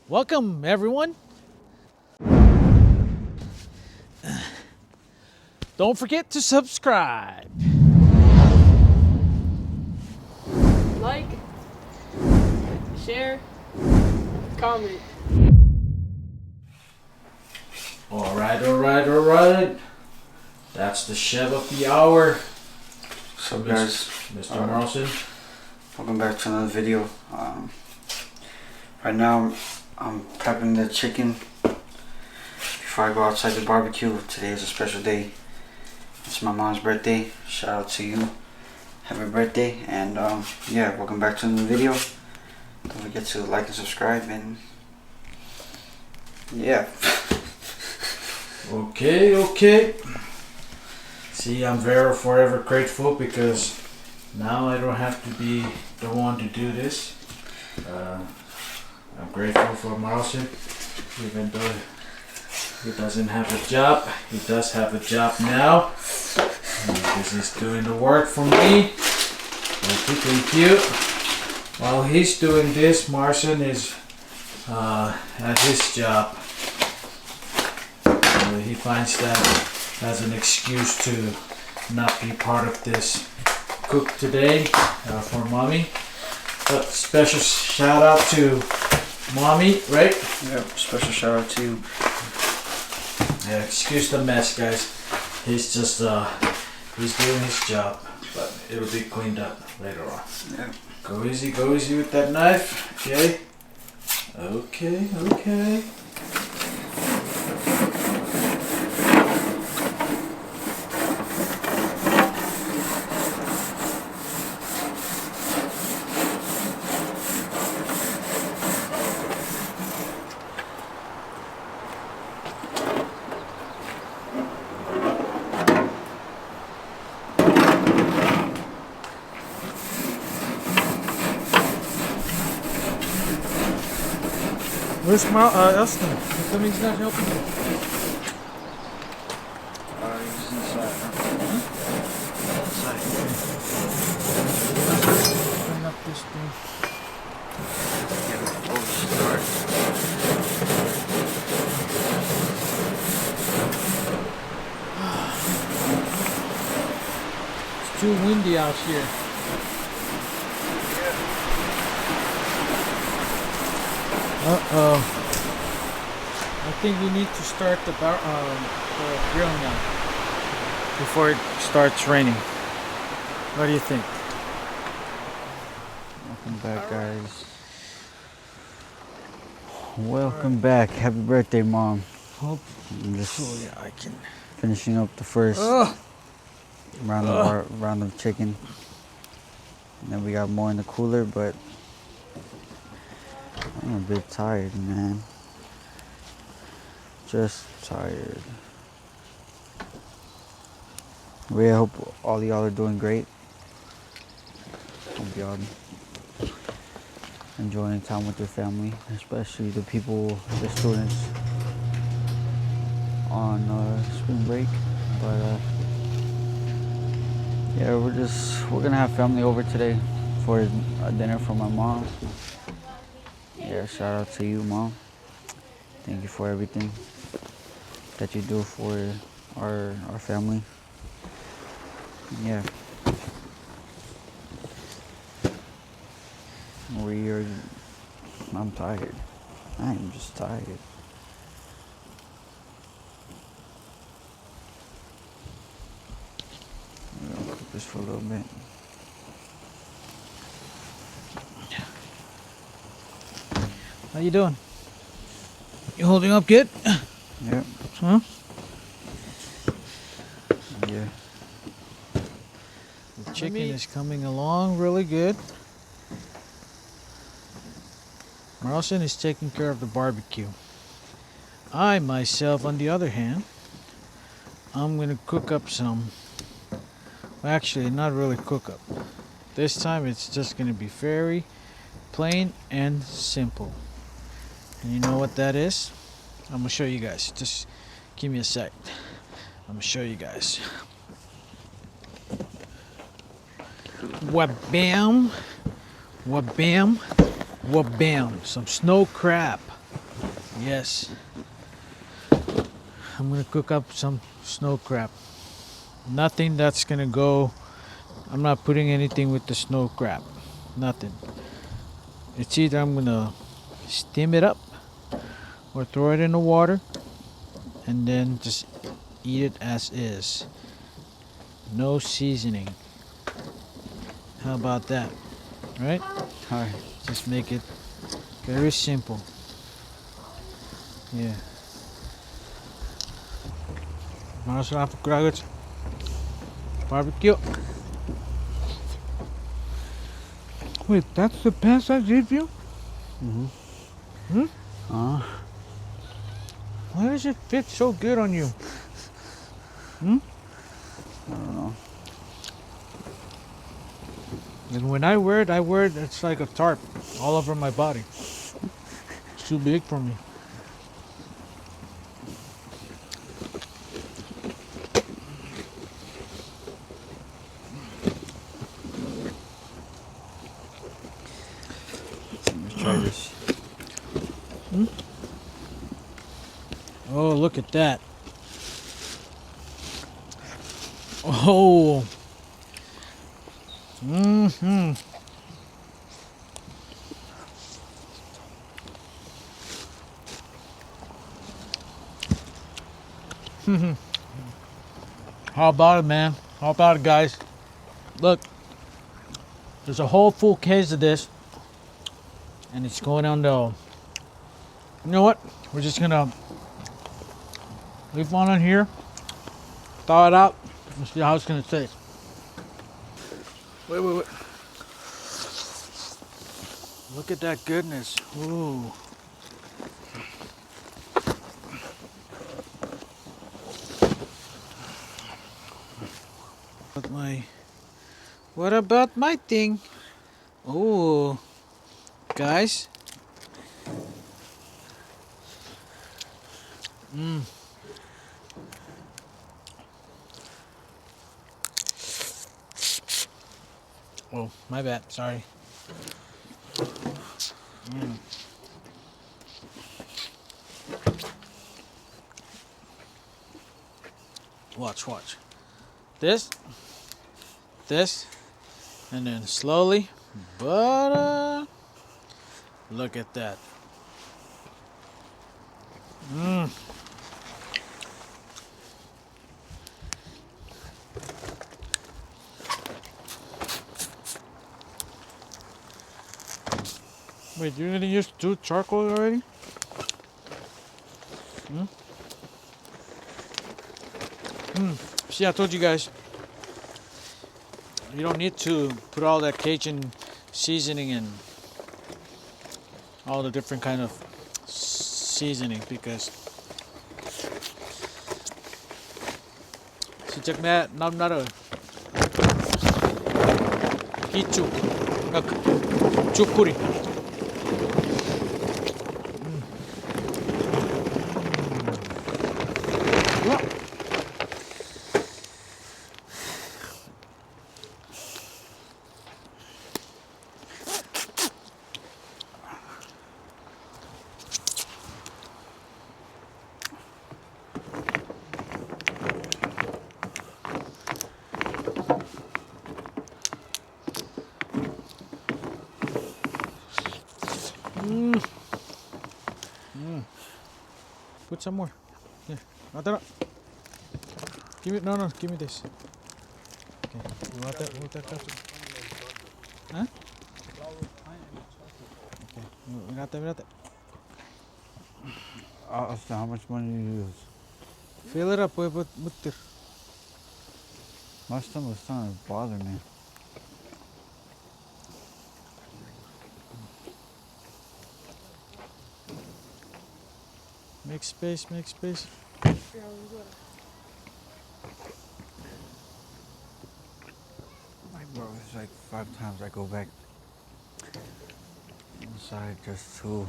Welcome, everyone. Don't forget to subscribe. Like, share, comment. All right. That's the chef of the hour. What's up, guys? Mr. Marlson. Welcome back to another video. Right now, I'm prepping the chicken before I go outside the barbecue. Today is a special day. It's my mom's birthday. Shout out to you. Happy birthday. And yeah, welcome back to another video. Don't forget to like and subscribe. And yeah. Okay. See, I'm forever grateful because now I don't have to be the one to do this. I'm grateful for Marlson, even though he doesn't have a job. He does have a job now because he's doing the work for me. Thank you. While he's doing this, Marlson is at his job. He finds that as an excuse to not be part of this cook today for mommy. But special shout out to mommy, right? Yep, special shout out to you. Yeah, excuse the mess, guys. He's just he's doing his job, but it'll be cleaned up later on. Yep. Go easy with that knife, okay? Okay. Where's Elston? How come he's not helping you? He's inside. Open up this thing. Yeah, before we start. It's too windy out here. Uh-oh. I think we need to start the grill now before it starts raining. What do you think? Welcome back, guys. Welcome back. Happy birthday, Mom. Hope I'm just I can. finishing up the first round of chicken. And then we got more in the cooler, but I'm a bit tired, man. Just tired. I hope all y'all are doing great. Hope y'all enjoying time with your family, especially the students on spring break. But yeah, we're gonna have family over today for a dinner for my mom. Yeah, shout out to you, Mom. Thank you for everything that you do for our family. Yeah. I'm tired. I am just tired. I'm gonna cook this for a little bit. How you doing? You holding up good? Yep. Huh? Yeah. The chicken is coming along really good. Marlson is taking care of the barbecue. I myself, on the other hand, I'm gonna cook up some. Well, actually, not really cook up. This time it's just gonna be very plain and simple. And you know what that is? I'm gonna show you guys. Just give me a sec. I'm gonna show you guys. Wabam, wabam, wabam. Some snow crab. Yes. I'm gonna cook up some snow crab. Nothing that's gonna go. I'm not putting anything with the snow crab. Nothing. It's either I'm gonna steam it up or throw it in the water and then just eat it as is. No seasoning. How about that? Right? Alright. Just make it very simple. Yeah. Masarap kruggets. Barbecue. Wait, that's the pants I gave you? Mm-hmm. Hmm? Why does it fit so good on you? Hmm? I don't know. And when I wear it, it's like a tarp all over my body. It's too big for me. Let's try this. Hmm? Oh, look at that. Oh. Mm-hmm. How about it, man? How about it, guys? Look, there's a whole full case of this, and it's going on the. You know what? We're just gonna leave one on here, thaw it out, and see how it's gonna taste. Wait. Look at that goodness. Ooh. What about my thing? Oh, guys. Oh, my bad. Sorry. Watch. This, and then slowly, but look at that. Wait, you didn't use 2 charcoal already? See, I told you guys, you don't need to put all that Cajun seasoning and all the different kind of seasoning because si chắc mẹ năm nó rồi Kichu Chukuri. Put some more. Here. No. Give me no. Give me this. Okay. You want that? Huh? Okay. We got that. So how much money do you use? Fill it up with mutter. My stomach's starting to bother me. Make space. Bro, it's like 5 times I go back inside just to.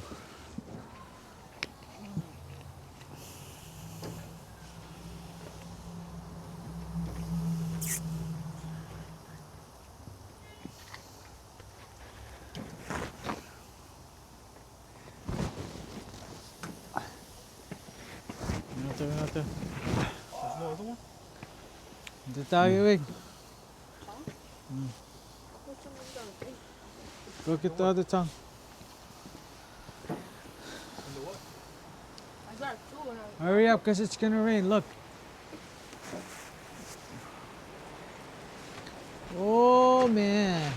Ito. Hindi tayo eh. What's on the gun? Go get the other tongue. I got two and I Hurry up, because it's gonna rain. Look. Oh man,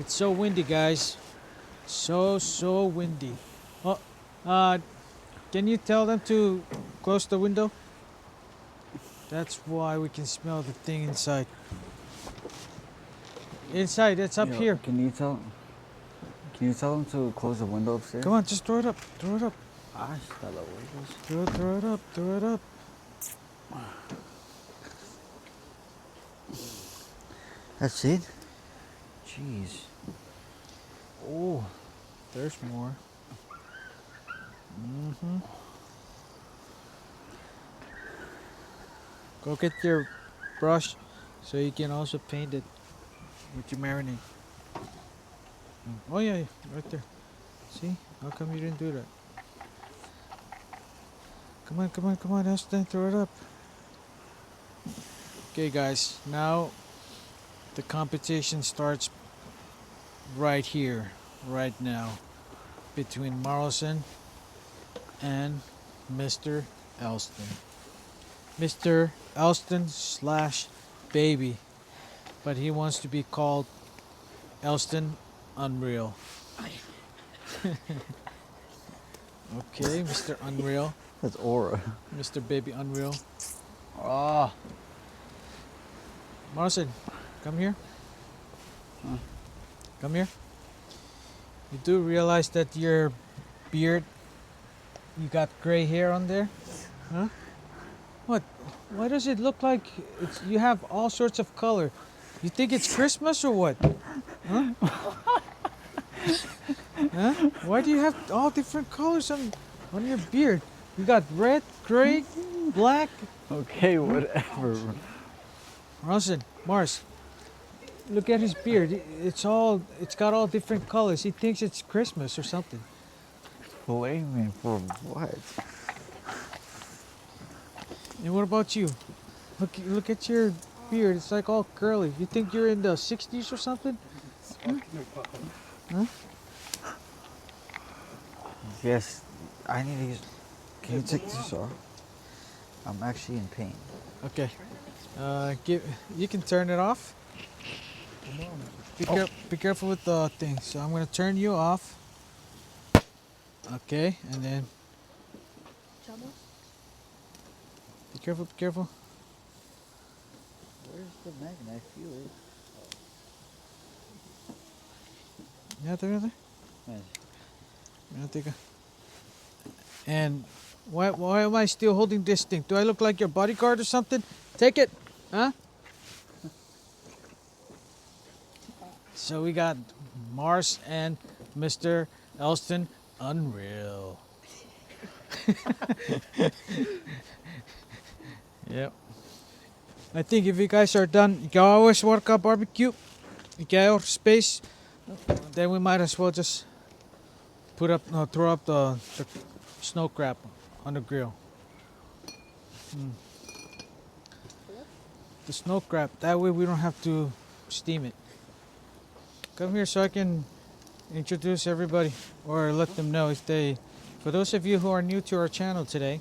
it's so windy, guys. So windy. Oh, can you tell them to close the window? That's why we can smell the thing inside. Inside, it's up here. Can you tell them to close the window upstairs? Come on, just throw it up. Throw it up. Ah, está la huevos. Throw it up. Throw it up. That's it? Jeez. Oh, there's more. Go get your brush so you can also paint it with your marinade. Oh yeah, right there. See? How come you didn't do that? Come on, Ashton, throw it up. Okay guys, now the competition starts right here, right now, between Marlson and Mr. Elston. Mr. Elston slash baby, but he wants to be called Elston Unreal. Okay, Mr. Unreal. That's aura. Mr. Baby Unreal. Ah. Marlson, come here. Come here. You do realize that your beard, you got gray hair on there? Huh? What? Why does it look like you have all sorts of color? You think it's Christmas or what? Huh? Huh? Why do you have all different colors on your beard? You got red, gray, black. Okay, whatever. Marlson, Mars, look at his beard. It's got all different colors. He thinks it's Christmas or something. Blaming for what? And what about you? Look at your beard. It's like all curly. You think you're in the 60s or something? Huh? Yes, I need to use. Can you take this off? I'm actually in pain. Okay. You can turn it off. Be careful with the thing. So I'm gonna turn you off. Okay, and then be careful. Be careful. Where's the magnet? I feel it. Yeah, there. Yes. And why am I still holding this thing? Do I look like your bodyguard or something? Take it, huh? So we got Mars and Mr. Elston Unreal. Yep. I think if you guys are done, you can always work out barbecue. You get our space. Then we might as well just throw up the snow crab on the grill. The snow crab. That way we don't have to steam it. Come here so I can introduce everybody or let them know for those of you who are new to our channel today,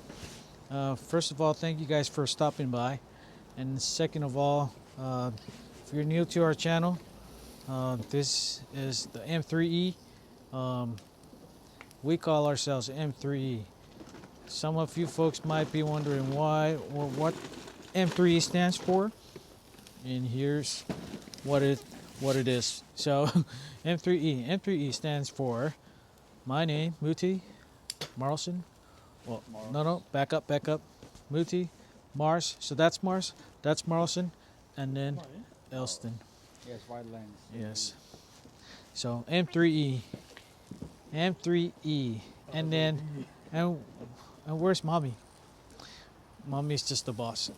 first of all, thank you guys for stopping by. And second of all, if you're new to our channel, this is the M3E. We call ourselves M3E. Some of you folks might be wondering why or what M3E stands for, and here's what it is. So M3E stands for my name, Muti Marlson. Well, no, back up. Muti, Mars. So that's Mars, that's Marlson, and then Elston. Yes, wide lens. Yes. So M3E, and then and where's mommy? Mommy's just the boss.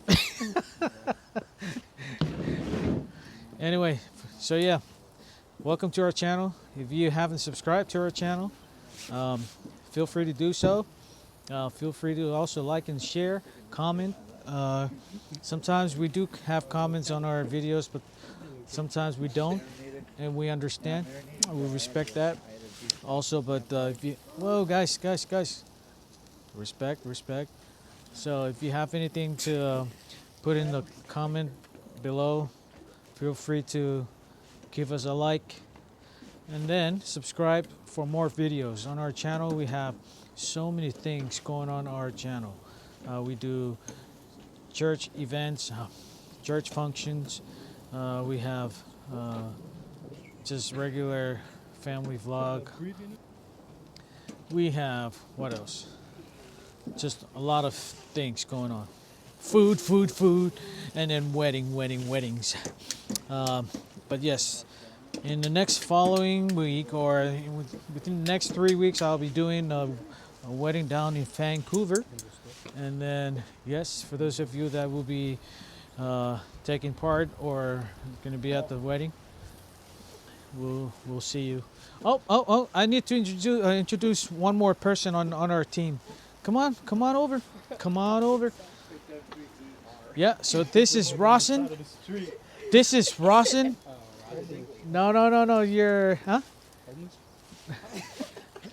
Anyway, so yeah, welcome to our channel. If you haven't subscribed to our channel, feel free to do so. Feel free to also like and share, comment. Sometimes we do have comments on our videos, but sometimes we don't, and we understand. We respect that also. But if you, whoa, guys, respect. So if you have anything to put in the comment below, feel free to give us a like, and then subscribe for more videos on our channel. We have so many things going on our channel. We do church events, church functions. We have just regular family vlog. We have, what else? Just a lot of things going on. Food, and then weddings. But yes, in the next following week, or within the next 3 weeks, I'll be doing a wedding down in Vancouver. And then, yes, for those of you that will be taking part or going to be at the wedding, we'll see you. Oh! I need to introduce one more person on our team. Come on over. Come on over. Yeah. So this is Rawson. This is Rawson. No. You're huh?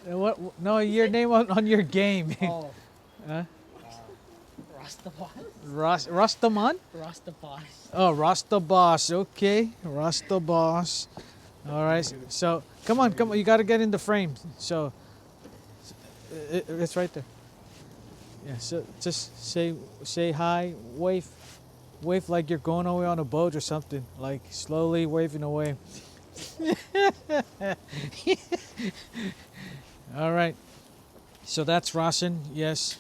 What? No, your name on your game. Oh, Huh? Rastaboss. Rastaman? Rastaboss. Oh, Rasta Boss. Okay, Rasta Boss. All right. So come on. You got to get in the frame. So it's right there. Yeah. So just say hi. Wave like you're going away on a boat or something. Like slowly waving away. All right. So that's Rawson. Yes.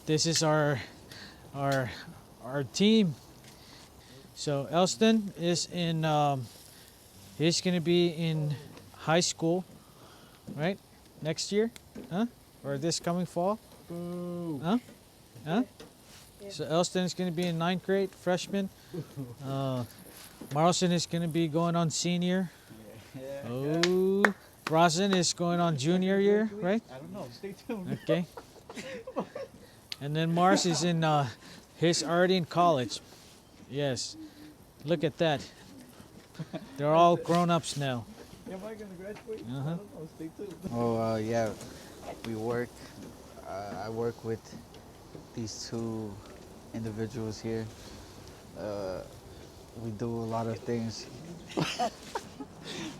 This is our team. So Elston is in. He's gonna be in high school, right? Next year, huh? Or this coming fall? Boo. Huh? Yeah. So Elston is gonna be in 9th grade, freshman. Marlson is gonna be going on senior. Oh, Rawson is going on junior year, right? I don't know. Stay tuned. Okay. And then Mars is in, he's already in college. Yes. Look at that. They're all grown-ups now. Am I gonna graduate? Uh-huh. I don't know. Stay tuned. Oh, yeah. We work. I work with these two individuals here. We do a lot of things.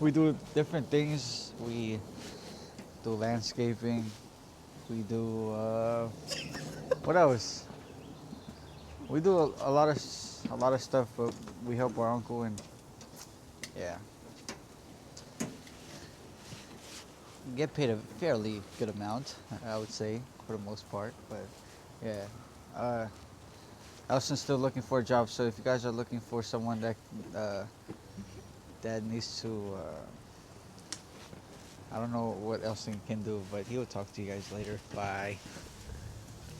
We do different things. We do landscaping. We do what else? We do a lot of stuff. But we help our uncle, and yeah, get paid a fairly good amount, I would say, for the most part. But yeah, Elston's still looking for a job. So if you guys are looking for someone that needs to, I don't know what Elston can do, but he will talk to you guys later. Bye.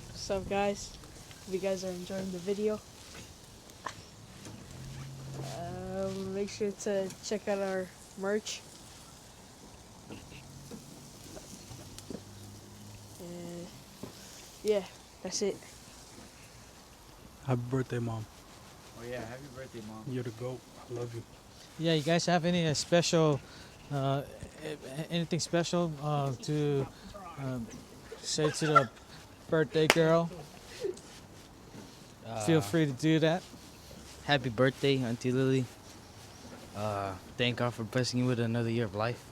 What's up, guys? Hope you guys are enjoying the video. Make sure to check out our merch. Yeah, that's it. Happy birthday, Mom. Oh yeah, happy birthday, Mom. You're the GOAT. I love you. Yeah, you guys have any special, anything special to say to the birthday girl? Feel free to do that. Happy birthday, Auntie Lily. Thank God for blessing you with another year of life.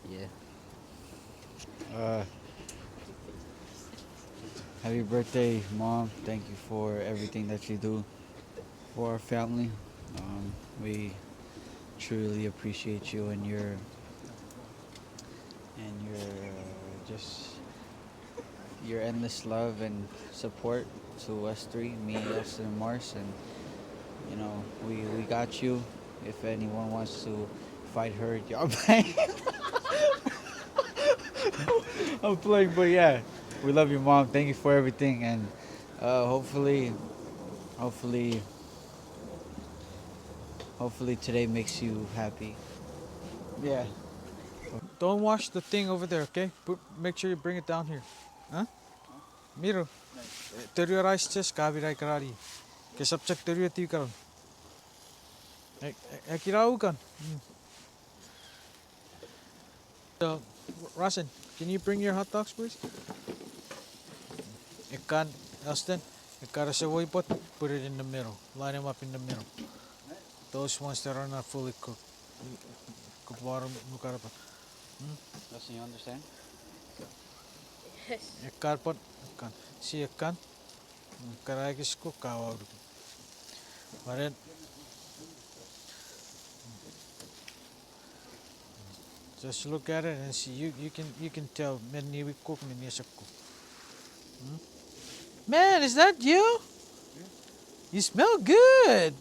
Yeah. Happy birthday, Mom. Thank you for everything that you do for our family. We truly appreciate you and your just your endless love and support to us three, me, Elston, and Mars. And you know, we got you. If anyone wants to fight her, y'all playing. I'm playing, but yeah, we love you, Mom. Thank you for everything, and hopefully today makes you happy. Yeah. Don't wash the thing over there, okay? Make sure you bring it down here. Huh? Miro. Terus rice just kabirai karari. Ke subject terus ti karon. Akirau kan. So, Rasen, can you bring your hot dogs, please? Ikan, Elston, ikan savoy pot, put it in the middle. Line them up in the middle. Those ones that are not fully cooked. Bottom, Listen, you understand? Yes. ikan pot, ikan. Si ikan, karai kis cook kawa. But then, just look at it and see. You can tell. Many we cook, many sa cook. Man, is that you? You smell good.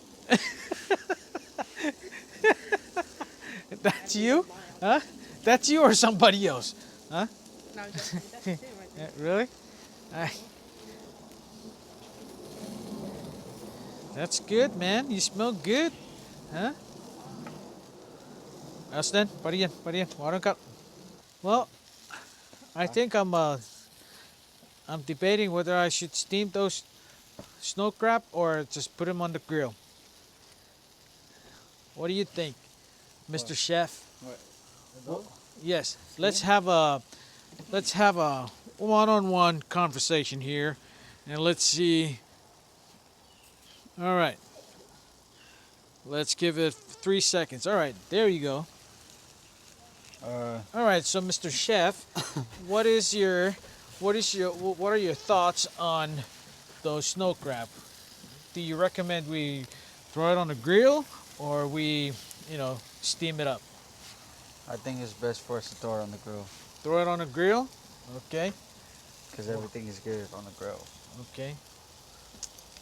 That's you? Huh? That's you or somebody else? Huh? No, that's him right there. Really? That's good, man. You smell good. Huh? Aslan, pariyan. Warang cup. Well, I think I'm debating whether I should steam those snow crab or just put them on the grill. What do you think, Mr. Chef? What? Yes, let's have a one-on-one conversation here, and let's see. All right, let's give it 3 seconds. All right, there you go. All right, so Mr. Chef, what are your thoughts on those snow crab? Do you recommend we throw it on the grill or we, steam it up? I think it's best for us to throw it on the grill. Throw it on the grill? Okay. Because everything is good on the grill. Okay.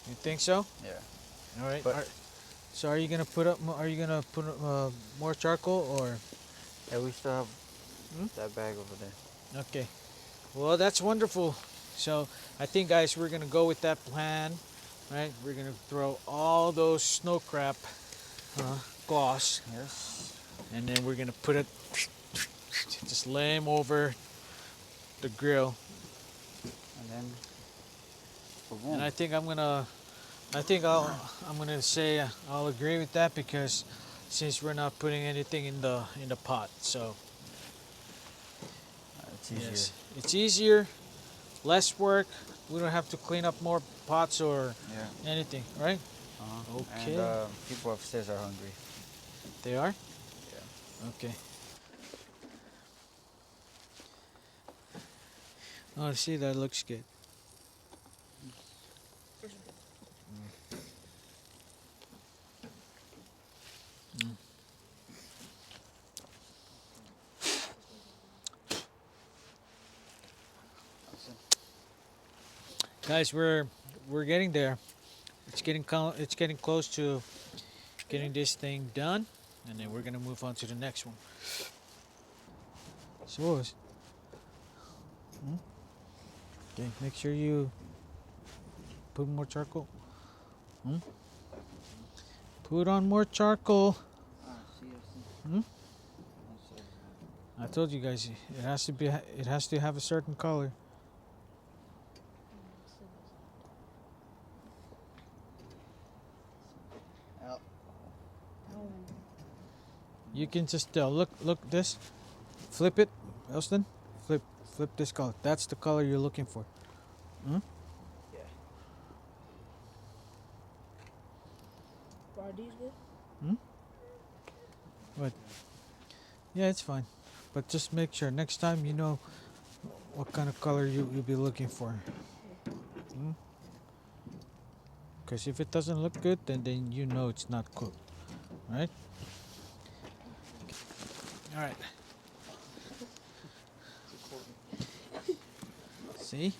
You think so? Yeah. All right. But- So are you gonna put up? Are you gonna put more charcoal or? Yeah, we still have that bag over there. Okay. Well, that's wonderful. So I think, guys, we're gonna go with that plan, right? We're gonna throw all those snow crab gloss, Yes. and then we're gonna put it, just lay 'em over the grill. And then, And I think I'm gonna say I'll agree with that because since we're not putting anything in the pot, so it's easier. yes, it's easier, less work. We don't have to clean up more pots or Yeah. anything, right? Uh-huh. Okay. And people upstairs are hungry. They are? Yeah. Okay. Oh, see, that looks good. Guys, we're getting there. It's getting close to getting this thing done, and then we're gonna move on to the next one. So, okay, make sure you put more charcoal. Put on more charcoal. I told you guys it has to have a certain color. You can just look this, flip it, Elston, flip this color. That's the color you're looking for. Are these good? What? Yeah, it's fine, but just make sure next time you know what kind of color you'll be looking for. Because if it doesn't look good, then you know it's not cooked, right? All right. See?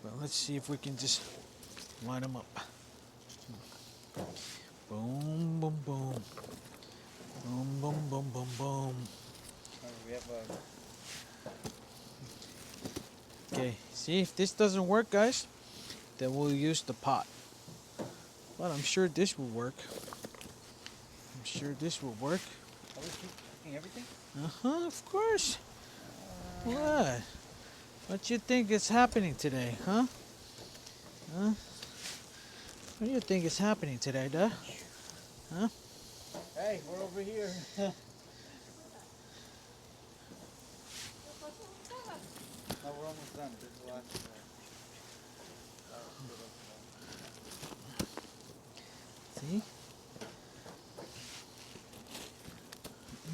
Well, let's see if we can just line them up. Boom, boom, boom. Boom, boom, boom, boom, boom. We have Okay, see if this doesn't work, guys, then we'll use the pot. But I'm sure this will work. Are we keep cooking everything? Of course. What? What you think is happening today, huh? Huh? What do you think is happening today, duh? Huh? Hey, we're over here. No, we're almost done. This is the last See?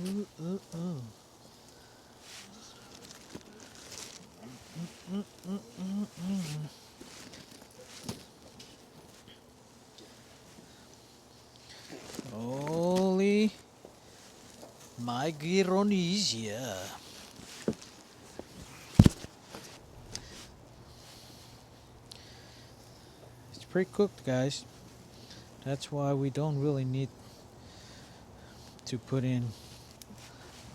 Ooh, ooh, ooh. Holy Micronesia. It's pre-cooked, guys. That's why we don't really need to put in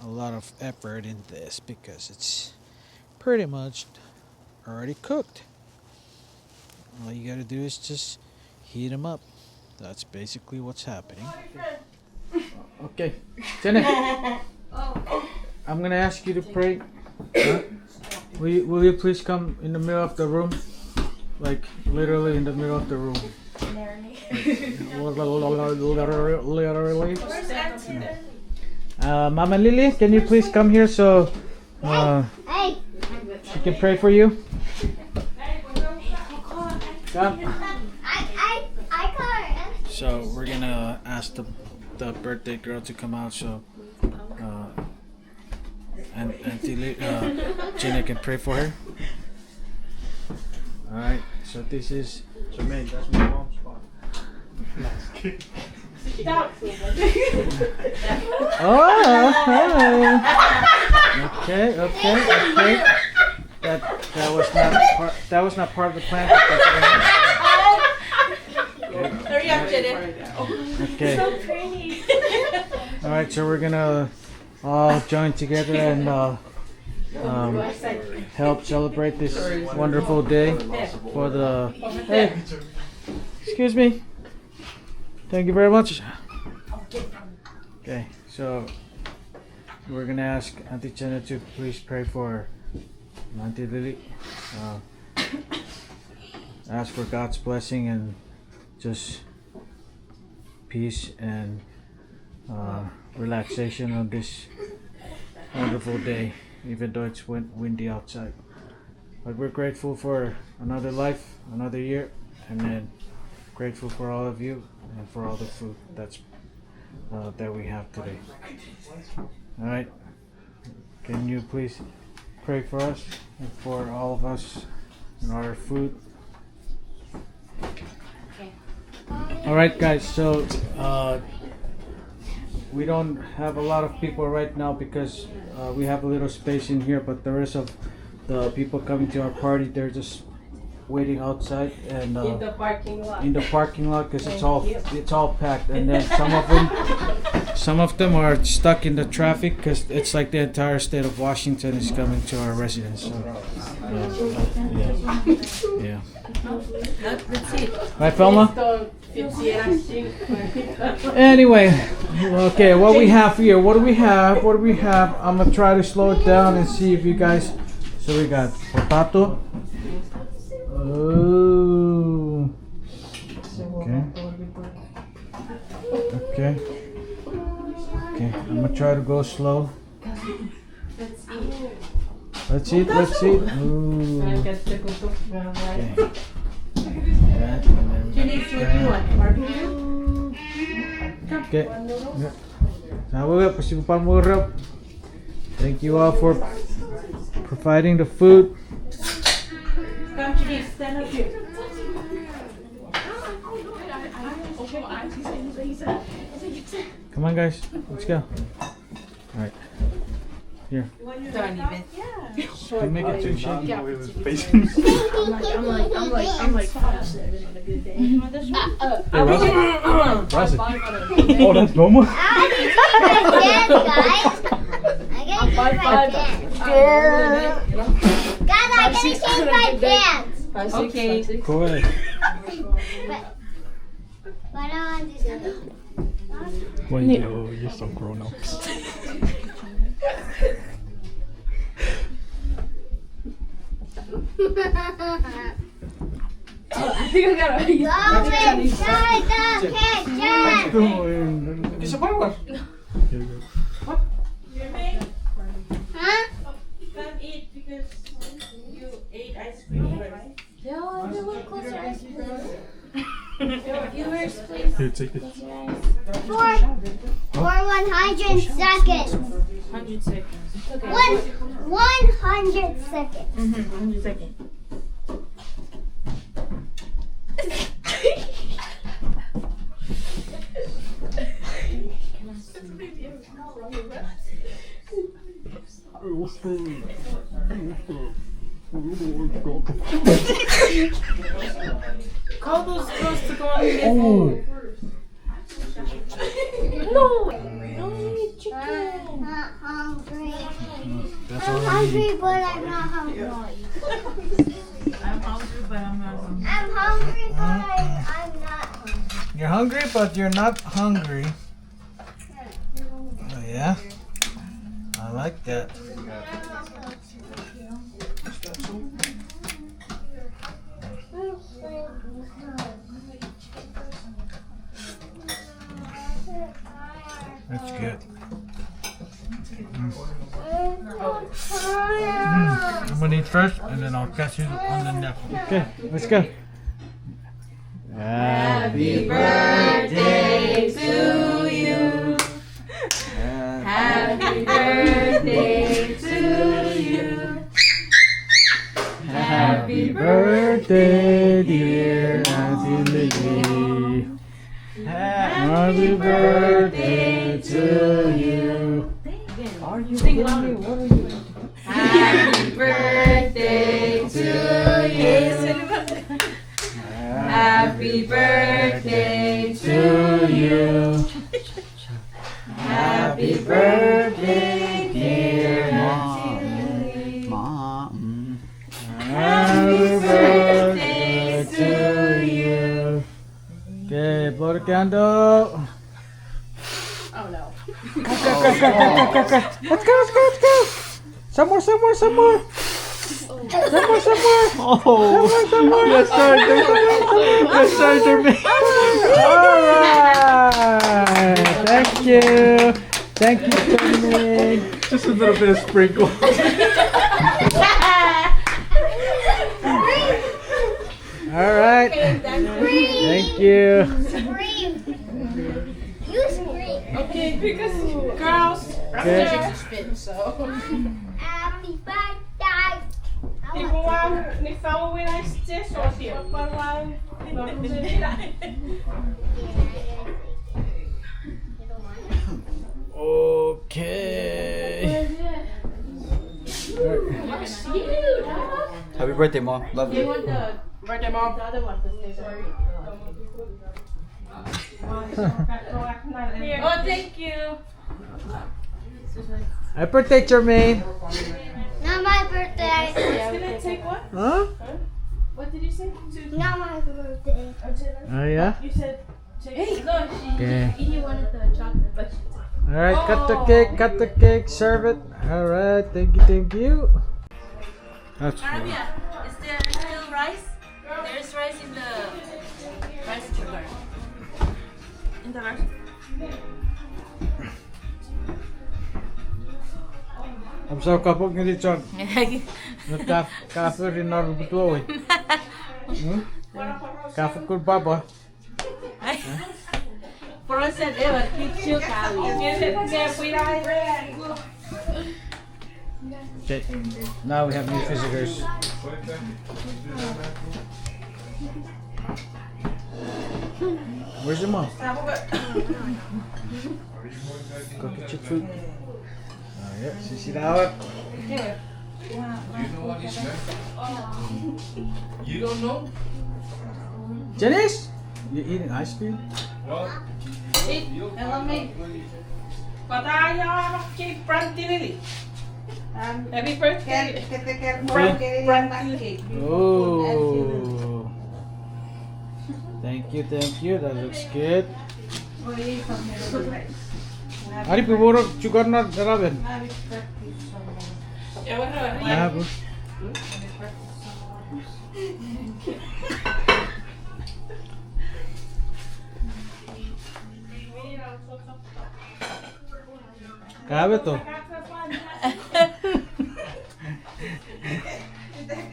a lot of effort in this, because it's pretty much already cooked. All you gotta do is just heat them up. That's basically what's happening. Okay, Jenny, I'm gonna ask you to pray. Huh? Will you please come in the middle of the room? Like literally in the middle of the room. Literally. Mama Lily, can you please come here so she can pray for you? Come. So we're gonna ask the birthday girl to come out so and Gina can pray for her. Alright, so this is Jermaine, that's my mom's spot. Oh, okay. That was not part of the plan. Hurry up, Jenny. Okay. So pretty. All right, so we're gonna all join together and help celebrate this wonderful day for the. Hey, excuse me. Thank you very much. Okay, so we're gonna ask Auntie Jenna to please pray for Auntie Lily. Ask for God's blessing and just peace and relaxation on this wonderful day, even though it's windy outside. But we're grateful for another life, another year, and then grateful for all of you and for all the food that we have today. All right, can you please pray for us and for all of us and our food? All right, guys, so we don't have a lot of people right now because we have a little space in here, but the rest of the people coming to our party, they're just waiting outside and In the parking lot. in the parking lot because it's all packed, and then some of them are stuck in the traffic because it's like the entire state of Washington is coming to our residence. So, yeah. Right, Felma? Anyway, okay, what we have here? What do we have? I'm gonna try to slow it down and see if you guys. So we got potato. Oh. Okay. I'm gonna try to go slow. Let's eat. Ooh. Okay. Okay. Thank you all for providing the food. Come, Judy, stand up here. Come on, guys. Let's go. All right. Here. Don't even. Can make it too shaky. I'm like 5'7" on a good day. Hey, Russell. Oh, that's normal. I gotta change my pants, guys. I gotta change my pants. Okay. Cool. But I don't understand. Well, you're so grown up. I think I got it. Go inside the kitchen. Isa pa Huh? You can't eat because you ate ice cream first. No, they will close your eyes, please. Viewers, please. Here, take this. For 100 seconds. 100 seconds. Okay. 100 seconds. 100 seconds. Call those girls to go on and get food. No! Don't eat chicken. I'm not hungry. That's I'm all I hungry, need. but I'm not hungry. I'm hungry, but I'm not hungry. I'm hungry, but I'm not hungry. You're hungry, but you're not hungry. Oh, yeah? I like that. That's good. I'm gonna eat first, and then I'll catch you on the next one. Okay, let's go. Happy birthday to you. Happy birthday to you. Happy birthday, dear Auntie Lily. Happy birthday to you. Sing louder. What are you doing? Happy birthday to you. Happy birthday To you. Happy birthday, dear Auntie. Mom. Happy birthday to you. Okay, blow the candle. Oh no. Let's go. Some more. Some more. Oh, Yes, sir. Yes, sir, Jermaine. All right. Thank you. Thank you, Jermaine. Just a little bit of sprinkle. All right. Thank you. Scream. You scream. Okay, because girls, Okay. Spit, so. Happy birthday. ni fáwọn wí láì ṣe sọ̀tì ọ̀pọ̀ wa Okay. happy birthday, Mom. Love you. Birthday, mom. The other one, Oh, thank you. Happy birthday, Jermaine. Not my birthday. Can I take one? Huh? What did you say? Not my birthday. Oh, yeah? You said take no, Okay. he wanted the chocolate, but she All right, cut the cake, serve it. All right, thank you. That's Arabia, is there still rice? There's rice in the rice cooker. In the rice. I'm so kapag hindi siya. Kafe rin na rubuto eh. Kafe ko baba. Frozen ever keep chill kali. Okay, now we have new visitors. Where's your mom? Go get your food. Oh yeah, she's out. You don't know? Janice, you eating ice cream? Hello, mate. Pataya cake brandy lily. Happy birthday. Brandy cake. Oh, thank you. That looks good. Ari puro sugar na darabin. Ya, bueno, Ah, bu. Grabe to.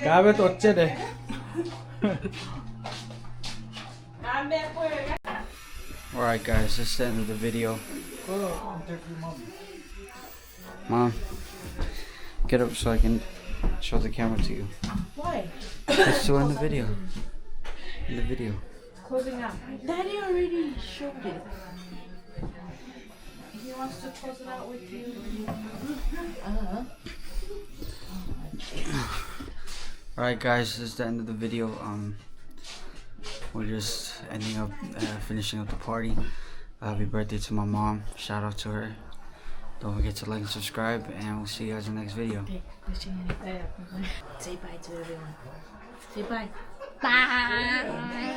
Grabe to, otse de. Alright guys, this is the end of the video. Mom, get up so I can show the camera to you. Why? It's to end the video. In the video. Closing out. Daddy already showed it. He wants to close it out with you. Alright guys, this is the end of the video. We're just ending up, finishing up the party. Happy birthday to my mom. Shout out to her. Don't forget to like and subscribe, and we'll see you guys in the next video. Okay, say bye to everyone. Say bye. Bye.